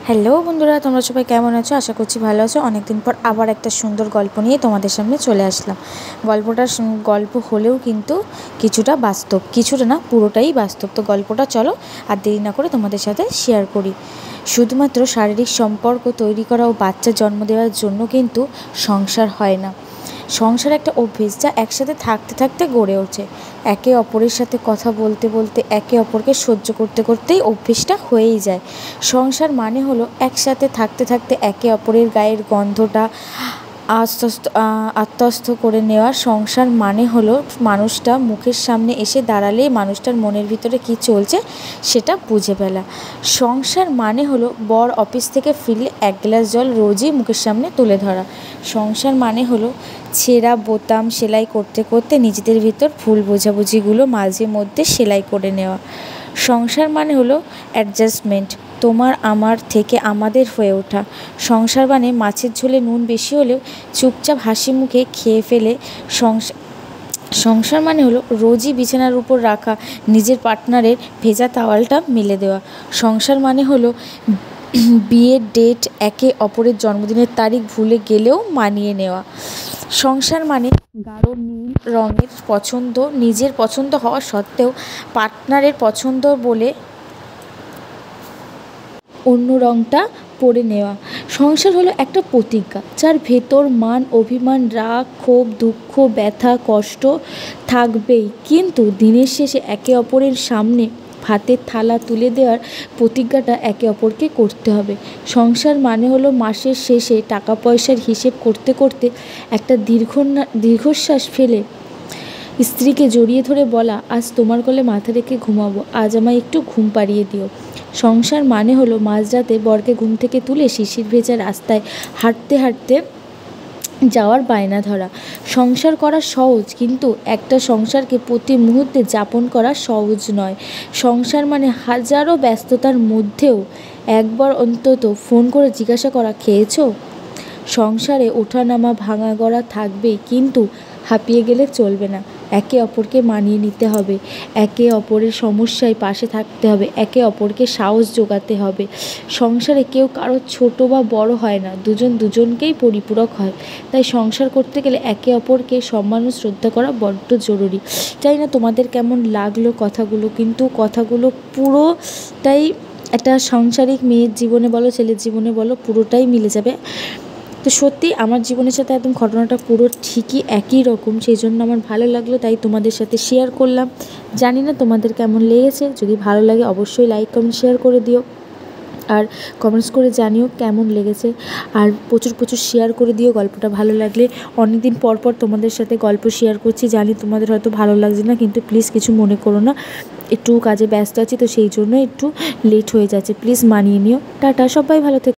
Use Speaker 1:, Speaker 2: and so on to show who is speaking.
Speaker 1: Hello বন্ধুরা, তোমরা সবাই কেমন আছো? আশা করছি ভালো আছো। অনেকদিন পর আবার একটা সুন্দর গল্প নিয়ে তোমাদের সামনে চলে আসলাম। গল্পটা গল্প হলেও কিন্তু কিছুটা বাস্তব, কিছুটা না পুরোটাই বাস্তব। তো গল্পটা চলো আর দেরি না করে তোমাদের সাথে শেয়ার করি। শুধুমাত্র শারীরিক সম্পর্ক তৈরি করা ও বাচ্চা জন্ম দেওয়ার জন্য কিন্তু সংসার হয় না। সংসার একটা অভ্যেস, যা একসাথে থাকতে থাকতে গড়ে ওঠে। একে অপরের সাথে কথা বলতে বলতে, একে অপরকে সহ্য করতে করতেই অভ্যেসটা হয়েই যায়। সংসার মানে হলো একসাথে থাকতে থাকতে একে অপরের গায়ের গন্ধটা আত্মস্থ করে নেওয়া। সংসার মানে হলো মানুষটা মুখের সামনে এসে দাঁড়ালেই মানুষটার মনের ভিতরে কী চলছে সেটা বুঝে ফেলা। সংসার মানে হলো বর অফিস থেকে ফিরলে এক গ্লাস জল রোজই মুখের সামনে তুলে ধরা। সংসার মানে হলো ছেঁড়া বোতাম সেলাই করতে করতে নিজেদের ভিতর ভুল বোঝাবুঝিগুলো মাঝে মধ্যে সেলাই করে নেওয়া। সংসার মানে হলো অ্যাডজাস্টমেন্ট, তোমার আমার থেকে আমাদের হয়ে ওঠা। সংসার মানে মাছের ঝোলে নুন বেশি হলেও চুপচাপ হাসি মুখে খেয়ে ফেলে। সংসার মানে হলো রোজই বিছানার উপর রাখা নিজের পার্টনারের ভেজা তাওয়ালটা মেলে দেওয়া। সংসার মানে হলো বিয়ের ডেট, একে অপরের জন্মদিনের তারিখ ভুলে গেলেও মানিয়ে নেওয়া। সংসার মানে গাঢ় নীল রঙের পছন্দ নিজের পছন্দ হওয়া সত্ত্বেও পার্টনারের পছন্দ বলে অন্য রঙটা পরে নেওয়া। সংসার হলো একটা প্রতিজ্ঞা, যার ভেতর মান অভিমান রাগ ক্ষোভ দুঃখ ব্যথা কষ্ট থাকবেই, কিন্তু দিনের শেষে একে অপরের সামনে ভাতের থালা তুলে দেওয়ার প্রতিজ্ঞাটা একে অপরকে করতে হবে। সংসার মানে হলো মাসের শেষে টাকা পয়সার হিসেব করতে করতে একটা দীর্ঘশ্বাস ফেলে স্ত্রীকে জড়িয়ে ধরে বলা, আজ তোমার কোলে মাথা রেখে ঘুমাবো, আজ আমায় একটু ঘুম পাড়িয়ে দিও। সংসার মানে হলো মাঝরাতে বরকে ঘুম থেকে তুলে শিশির ভেজা রাস্তায় হাঁটতে হাঁটতে যাওয়ার বায়না ধরা। সংসার করা সহজ, কিন্তু একটা সংসারকে প্রতি মুহূর্তে যাপন করা সহজ নয়। সংসার মানে হাজারো ব্যস্ততার মধ্যেও একবার অন্তত ফোন করে জিজ্ঞাসা করা, খেয়েছো? সংসারে ওঠানামা ভাঙা গড়া থাকবেই, কিন্তু হাঁপিয়ে গেলে চলবে না। একে অপরকে মানিয়ে নিতে হবে, একে অপরের সমস্যায় পাশে থাকতে হবে, একে অপরকে সাহস জোগাতে হবে। সংসারে কেউ কারো ছোট বা বড় হয় না, দুজন দুজনকেই পরিপূরক হয়। তাই সংসার করতে গেলে একে অপরকে সম্মান ও শ্রদ্ধা করা বড্ড জরুরি। জানি না তোমাদের কেমন লাগলো কথাগুলো, কিন্তু কথাগুলো পুরোটাই একটা সাংসারিক মেয়ের জীবনে বলো ছেলের জীবনে বলো পুরোটাই মিলে যাবে। তো সত্যি আমার জীবনের সাথে একদম ঘটনাটা পুরো ঠিকই একই রকম, সেই জন্য আমার ভালো লাগলো, তাই তোমাদের সাথে শেয়ার করলাম। জানি না তোমাদের কেমন লেগেছে। যদি ভালো লাগে অবশ্যই লাইক কমেন্ট শেয়ার করে দিও, আর কমেন্টস করে জানিও কেমন লেগেছে। আর প্রচুর প্রচুর শেয়ার করে দিও গল্পটা ভালো লাগলে। অনেক দিন পর পর তোমাদের সাথে গল্প শেয়ার করছি, জানি তোমাদের হয়তো ভালো লাগছে না, কিন্তু প্লিজ কিছু মনে করো না, একটু কাজে ব্যস্ত আছি, তো সেই জন্য একটু লেট হয়ে যাচ্ছে, প্লিজ মানিয়ে নিও। টাটা, সবাই ভালো থেকো।